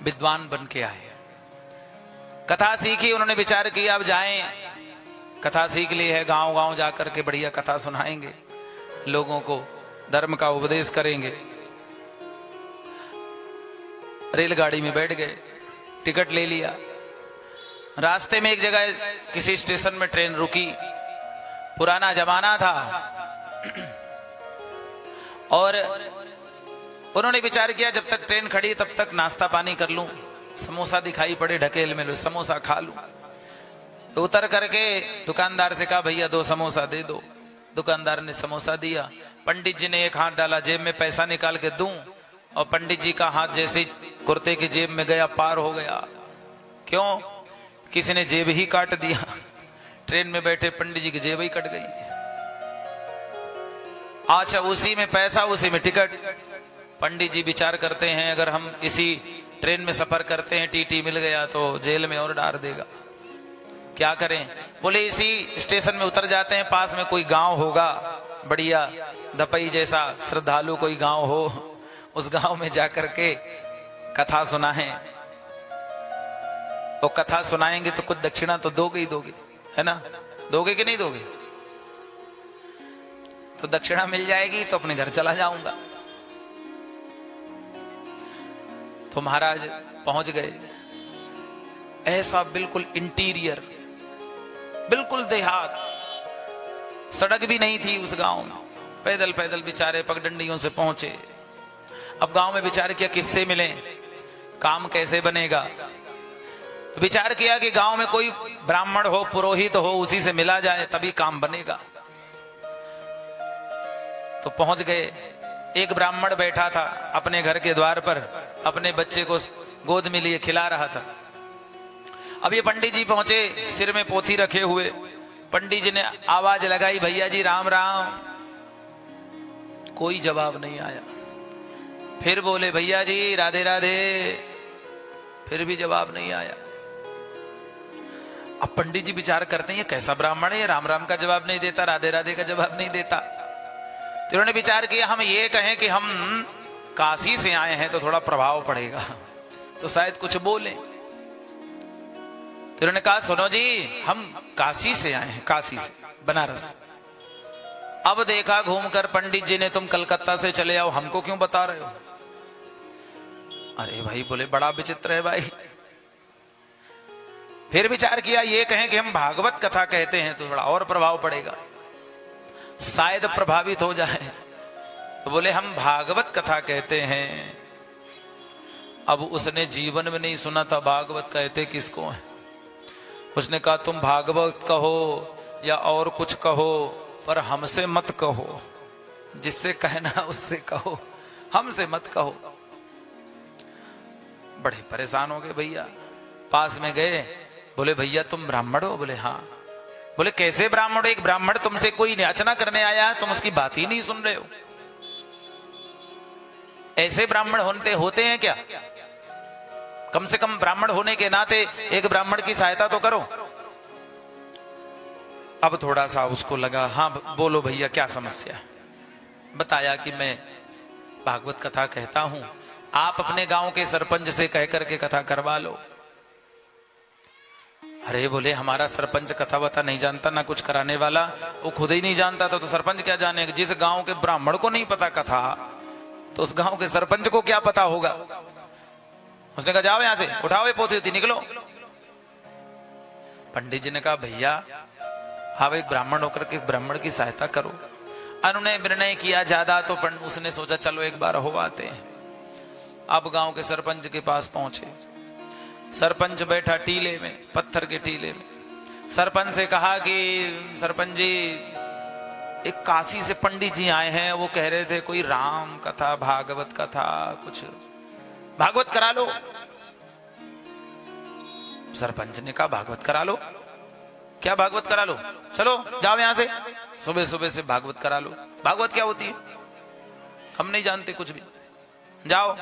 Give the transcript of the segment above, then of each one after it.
विद्वान बन के आए, कथा सीखी, उन्होंने विचार किया अब जाएं, कथा सीख ली है, गांव गांव जाकर के बढ़िया कथा सुनाएंगे, लोगों को धर्म का उपदेश करेंगे। रेलगाड़ी में बैठ गए, टिकट ले लिया। रास्ते में एक जगह किसी स्टेशन में ट्रेन रुकी, पुराना जमाना था, और उन्होंने विचार किया जब तक ट्रेन खड़ी तब तक नाश्ता पानी कर लूं, समोसा दिखाई पड़े ढकेल में लो, समोसा खा लूं। तो उतर करके दुकानदार से कहा भैया 2 समोसा दे दो। दुकानदार ने समोसा दिया। पंडित जी ने एक हाथ डाला जेब में, पैसा निकाल के दूं, और पंडित जी का हाथ जैसे कुर्ते की जेब में गया पार हो गया। क्यों? किसी ने जेब ही काट दिया। ट्रेन में बैठे पंडित जी की जेब ही कट गई। अच्छा, उसी में पैसा, उसी में टिकट। पंडित जी विचार करते हैं अगर हम इसी ट्रेन में सफर करते हैं, टीटी मिल गया तो जेल में और डाल देगा, क्या करें? बोले इसी स्टेशन में उतर जाते हैं, पास में कोई गांव होगा बढ़िया दपई जैसा श्रद्धालु कोई गांव हो, उस गांव में जाकर के कथा सुनाएं। तो कथा सुनाएंगे तो कुछ दक्षिणा तो दोगे ही दोगे, है ना? दोगे कि नहीं दोगे? तो दक्षिणा मिल जाएगी तो अपने घर चला जाऊंगा। तो महाराज पहुंच गए, ऐसा बिल्कुल इंटीरियर, बिल्कुल देहात, सड़क भी नहीं थी उस गांव में। पैदल पैदल बेचारे पगडंडियों से पहुंचे। अब गांव में विचार किया किससे मिलें, काम कैसे बनेगा। तो विचार किया कि गांव में कोई ब्राह्मण हो, पुरोहित हो, उसी से मिला जाए तभी काम बनेगा। तो पहुंच गए। एक ब्राह्मण बैठा था अपने घर के द्वार पर, अपने बच्चे को गोद में लिए खिला रहा था। अब ये पंडित जी पहुंचे, सिर में पोथी रखे हुए। पंडित जी ने आवाज लगाई, भैया जी राम राम। कोई जवाब नहीं आया। फिर बोले, भैया जी राधे राधे। फिर भी जवाब नहीं आया। अब पंडित जी विचार करते हैं ये कैसा ब्राह्मण है, राम राम का जवाब नहीं देता, राधे राधे का जवाब नहीं देता। तो उन्होंने विचार किया हम ये कहें कि हम काशी से आए हैं तो थोड़ा प्रभाव पड़ेगा, तो शायद कुछ बोले। तो उन्होंने कहा सुनो जी, हम काशी से आए हैं, काशी से, बनारस। अब देखा घूमकर पंडित जी ने, तुम कलकत्ता से चले आओ, हमको क्यों बता रहे हो? अरे भाई, बोले बड़ा विचित्र है भाई। फिर विचार किया ये कहें कि हम भागवत कथा कहते हैं तो थोड़ा और प्रभाव पड़ेगा, शायद प्रभावित हो जाए। तो बोले हम भागवत कथा कहते हैं। अब उसने जीवन में नहीं सुना था भागवत कहते किसको है। उसने कहा तुम भागवत कहो या और कुछ कहो, पर हमसे मत कहो, जिससे कहना उससे कहो, हमसे मत कहो। बड़े परेशान हो गए भैया। पास में गए, बोले भैया तुम ब्राह्मण हो? बोले हाँ। बोले कैसे ब्राह्मण? एक ब्राह्मण तुमसे कोई याचना करने आया है, तुम उसकी बात ही नहीं सुन रहे हो। ऐसे ब्राह्मण होते हैं क्या? कम से कम ब्राह्मण होने के नाते एक ब्राह्मण की सहायता तो करो। अब थोड़ा सा उसको लगा, हाँ बोलो भैया क्या समस्या है। बताया कि मैं भागवत कथा कहता हूं, आप अपने गांव के सरपंच से कह करके कथा करवा लो। अरे बोले हमारा सरपंच कथा बता नहीं जानता, ना कुछ कराने वाला, वो खुद ही नहीं जानता तो सरपंच क्या जानेगा। जिस गांव के ब्राह्मण को नहीं पता कथा, तो उस गांव के सरपंच को क्या पता होगा। उसने कहा जाओ यहां से, उठाओ ये पोथी होती, निकलो। पंडित जी ने कहा भैया आप एक ब्राह्मण होकर के ब्राह्मण की सहायता करो। उन्होंने निर्णय किया ज्यादा, तो उसने सोचा चलो एक बार हो आते हैं। अब गांव के सरपंच के पास पहुंचे। सरपंच बैठा टीले में, पत्थर के टीले में। सरपंच से कहा कि सरपंच जी एक काशी से पंडित जी आए हैं, वो कह रहे थे कोई राम कथा, भागवत कथा, कुछ भागवत करा लो। सरपंच ने कहा भागवत करा लो? क्या भागवत करा लो? चलो जाओ यहां से, सुबह सुबह से भागवत करा लो। भागवत क्या होती है हम नहीं जानते कुछ भी, जाओ।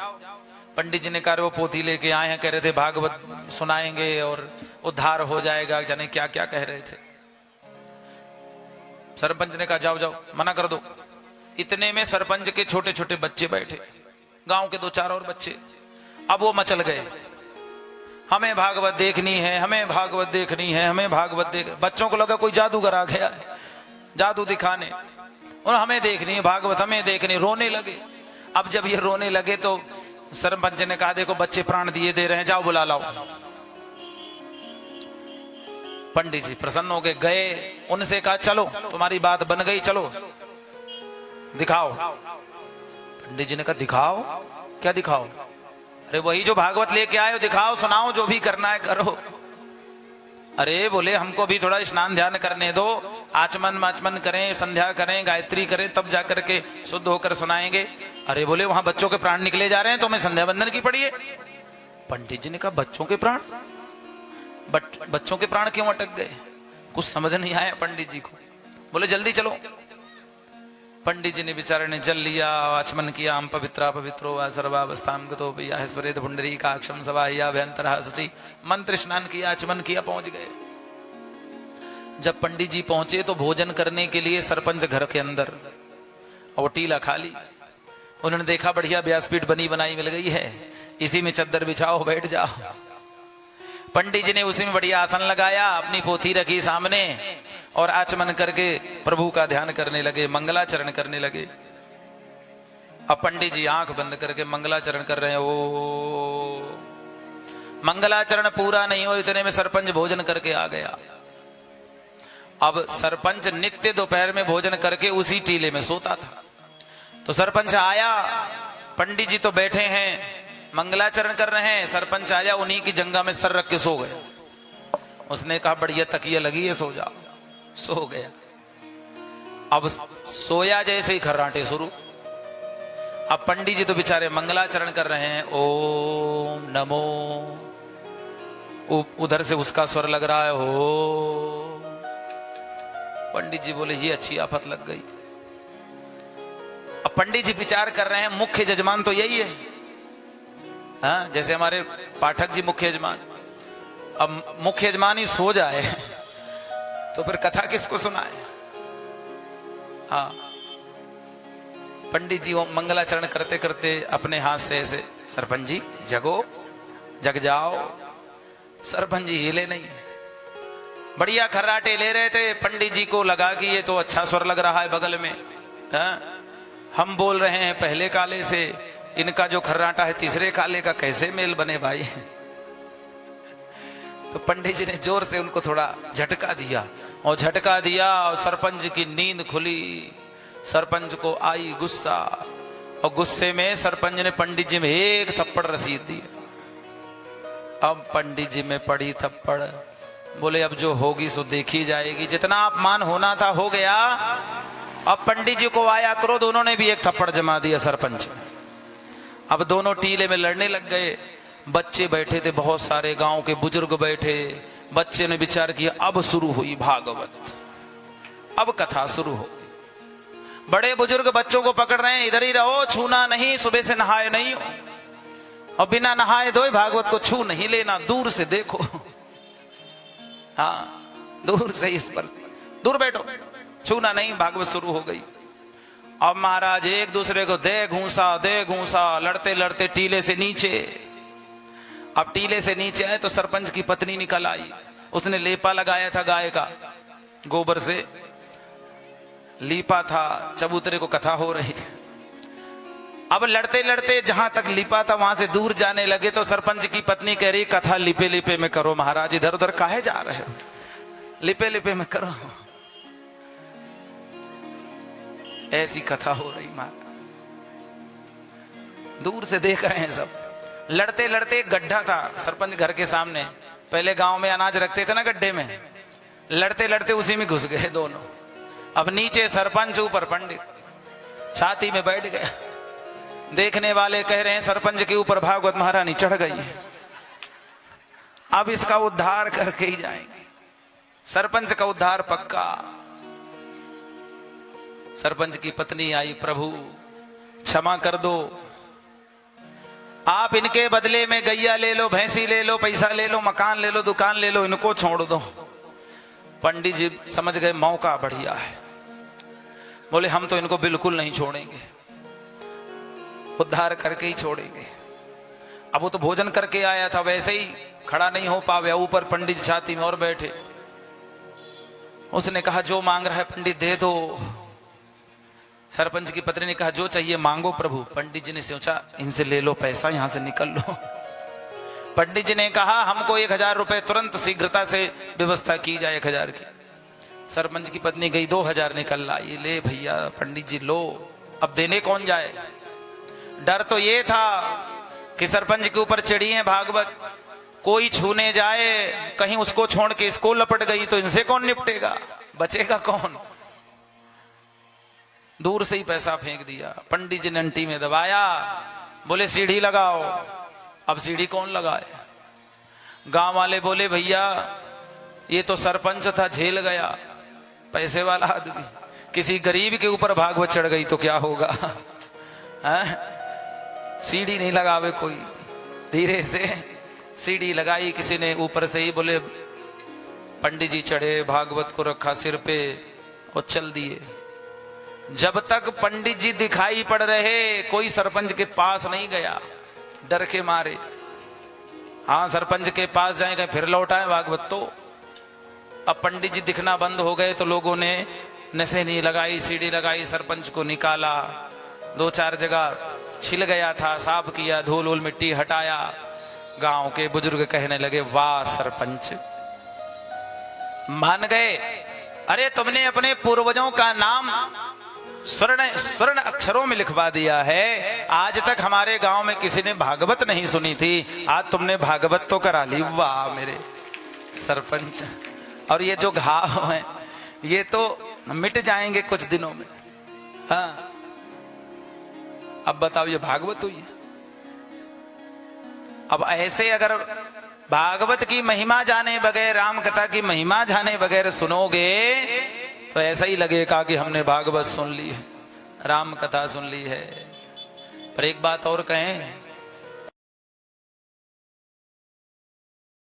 पंडित जी ने कहा वो पोथी लेके आए हैं, कह रहे थे भागवत सुनाएंगे और उद्धार हो जाएगा, जाने क्या क्या कह रहे थे। सरपंच ने कहा जाओ जाओ, मना कर दो। इतने में सरपंच के छोटे छोटे बच्चे बैठे, गांव के 2-4 और बच्चे। अब वो मचल गए, हमें भागवत देखनी है, हमें भागवत देखनी है, हमें भागवत देख। बच्चों को लगा कोई जादूगर आ गया है जादू दिखाने, और हमें देखनी है भागवत, हमें देखनी। रोने लगे। अब जब ये रोने लगे तो सरपंच ने कहा देखो बच्चे प्राण दिए दे रहे हैं, जाओ बुला लाओ। पंडित जी प्रसन्न हो गए, उनसे कहा चलो तुम्हारी बात बन गई, चलो दिखाओ। पंडित जी ने कहा दिखाओ? क्या दिखाओ? अरे वही जो भागवत लेके आए हो दिखाओ, सुनाओ, जो भी करना है करो। अरे बोले हमको भी थोड़ा स्नान ध्यान करने दो, आचमन माचमन करें, संध्या करें, गायत्री करें, तब जाकर के शुद्ध होकर सुनाएंगे। अरे बोले वहां बच्चों के प्राण निकले जा रहे हैं तो हमें संध्या बंदन की पड़ी है। पंडित जी ने कहा बच्चों के प्राण? बच्चों के प्राण क्यों अटक गए? कुछ समझ नहीं आया पंडित जी को। बोले जल्दी चलो। पंडित जी ने बेचारे ने जल लिया, आचमन किया। हम पवित्रा पवित्रो वा सर्वावस्थाम गतो भैया स्वरेत पुंडरी काक्षम सवाह्या भयंतरः शुचि। मंत्र स्नान किया, आचमन किया, पहुंच गए। जब पंडित जी पहुंचे तो भोजन करने के लिए सरपंच घर के अंदर, और टीला खाली। उन्होंने देखा बढ़िया व्यासपीठ बनी बनाई मिल गई है, इसी में चद्दर बिछाओ, बैठ जाओ। पंडित जी ने उसी में बढ़िया आसन लगाया, अपनी पोथी रखी सामने और आचमन करके प्रभु का ध्यान करने लगे, मंगलाचरण करने लगे। अब पंडित जी आंख बंद करके मंगलाचरण कर रहे हैं। ओ मंगलाचरण पूरा नहीं हो इतने में सरपंच भोजन करके आ गया। अब सरपंच नित्य दोपहर में भोजन करके उसी टीले में सोता था। तो सरपंच आया, पंडित जी तो बैठे हैं मंगलाचरण कर रहे हैं। सरपंच आया, उन्हीं की जंगा में सर रख के सो गए। उसने कहा बढ़िया तकिया लगी है, सो जाओ। सो गया। अब सोया जैसे ही खर्राटे शुरू। अब पंडित जी तो बेचारे मंगलाचरण कर रहे हैं, ओम नमो। उधर से उसका स्वर लग रहा है हो। पंडित जी बोले ये अच्छी आफत लग गई। अब पंडित जी विचार कर रहे हैं मुख्य यजमान तो यही है, हाँ, जैसे हमारे पाठक जी मुख्य यजमान। अब मुख्य यजमान ही सो जाए तो फिर कथा किसको सुनाए? हाँ, पंडित जी मंगलाचरण करते करते अपने हाथ से ऐसे, सरपंच जी जगो, जग जाओ। सरपंच जी हिले नहीं, बढ़िया खर्राटे ले रहे थे। पंडित जी को लगा कि ये तो अच्छा स्वर लग रहा है बगल में, हाँ? हम बोल रहे हैं पहले काले से, इनका जो खर्राटा है तीसरे काले का, कैसे मेल बने भाई? तो पंडित जी ने जोर से उनको थोड़ा झटका दिया, और झटका दिया और सरपंच की नींद खुली। सरपंच को आई गुस्सा, और गुस्से में सरपंच ने पंडित जी में एक थप्पड़ रसीद दी। अब पंडित जी में पड़ी थप्पड़। बोले अब जो होगी सो देखी जाएगी, जितना अपमान होना था हो गया। अब पंडित जी को आया क्रोध, उन्होंने भी एक थप्पड़ जमा दिया सरपंच। अब दोनों टीले में लड़ने लग गए। बच्चे बैठे थे, बहुत सारे गांव के बुजुर्ग बैठे। बच्चे ने विचार किया अब शुरू हुई भागवत, अब कथा शुरू हो। बड़े बुजुर्ग बच्चों को पकड़ रहे हैं, इधर ही रहो, छूना नहीं, सुबह से नहाए नहीं हो, और बिना नहाए धोए भागवत को छू नहीं लेना, दूर से देखो। हाँ, दूर से, इस पर दूर बैठो, छूना नहीं। भागवत शुरू हो गई। अब महाराज एक दूसरे को दे घूंसा, लड़ते लड़ते टीले से नीचे। अब टीले से नीचे आए तो सरपंच की पत्नी निकल आई। उसने लेपा लगाया था गाय का, गोबर से लीपा था, चबूतरे को कथा हो रही। अब लड़ते लड़ते जहां तक लिपा था वहां से दूर जाने लगे तो सरपंच की पत्नी कह रही कथा लिपे लिपे में करो महाराज, इधर उधर काहे जा रहे हो, लिपे लिपे में करो। ऐसी कथा हो रही महाराज, दूर से देख रहे हैं सब। लड़ते लड़ते एक गड्ढा था सरपंच घर के सामने, पहले गांव में अनाज रखते थे ना गड्ढे में, लड़ते लड़ते उसी में घुस गए दोनों। अब नीचे सरपंच, ऊपर पंडित, छाती में बैठ गया। देखने वाले कह रहे हैं सरपंच के ऊपर भागवत महारानी चढ़ गई है, अब इसका उद्धार करके ही जाएंगे, सरपंच का उद्धार पक्का। सरपंच की पत्नी आई, प्रभु क्षमा कर दो, आप इनके बदले में गैया ले लो, भैंसी ले लो, पैसा ले लो, मकान ले लो, दुकान ले लो, इनको छोड़ दो। पंडित जी समझ गए मौका बढ़िया है, बोले हम तो इनको बिल्कुल नहीं छोड़ेंगे, उद्धार करके ही छोड़ेंगे। अब वो तो भोजन करके आया था, वैसे ही खड़ा नहीं हो पावे, ऊपर पंडित छाती में और बैठे। उसने कहा जो मांग रहा है पंडित दे दो। सरपंच की पत्नी ने कहा जो चाहिए मांगो प्रभु। पंडित जी ने सोचा इनसे ले लो पैसा, यहां से निकल लो। पंडित जी ने कहा हमको 1000 रुपए तुरंत शीघ्रता से व्यवस्था की जाए 1000 की। सरपंच की पत्नी गई 2000 निकल लाई। ले भैया पंडित जी लो, अब देने कौन जाए। डर तो ये था कि सरपंच के ऊपर चढ़ी है भागवत, कोई छूने जाए कहीं उसको छोड़ के इसको लपट गई तो इनसे कौन निपटेगा, बचेगा कौन। दूर से ही पैसा फेंक दिया। पंडित जी ने अंटी में दबाया, बोले सीढ़ी लगाओ। अब सीढ़ी कौन लगाए। गांव वाले बोले भैया ये तो सरपंच था, झेल गया, पैसे वाला आदमी, किसी गरीब के ऊपर भागवत चढ़ गई तो क्या होगा। सीढ़ी नहीं लगावे कोई। धीरे से सीढ़ी लगाई किसी ने ऊपर से ही, बोले पंडित जी चढ़े, भागवत को रखा सिर पे और चल दिए। जब तक पंडित जी दिखाई पड़ रहे कोई सरपंच के पास नहीं गया, डर के मारे। हाँ सरपंच के पास जाएंगे फिर लौटाए भागवत तो। अब पंडित जी दिखना बंद हो गए तो लोगों ने नसेनी लगाई, सीढ़ी लगाई, सरपंच को निकाला। 2-4 जगह छिल गया था, साफ किया, धूल उल मिट्टी हटाया। गांव के बुजुर्ग कहने लगे वाह सरपंच, मान गए। अरे तुमने अपने पूर्वजों का नाम स्वर्ण अक्षरों में लिखवा दिया है। आज तक हमारे गांव में किसी ने भागवत नहीं सुनी थी, आज तुमने भागवत तो करा ली। वाह मेरे सरपंच। और ये जो घाव हैं ये तो मिट जाएंगे कुछ दिनों में। हाँ अब बताओ ये भागवत हुई है। अब ऐसे अगर भागवत की महिमा जाने बगैर, राम कथा की महिमा जाने बगैर सुनोगे तो ऐसा ही लगेगा कि हमने भागवत सुन ली है, राम कथा सुन ली है। पर एक बात और कहें,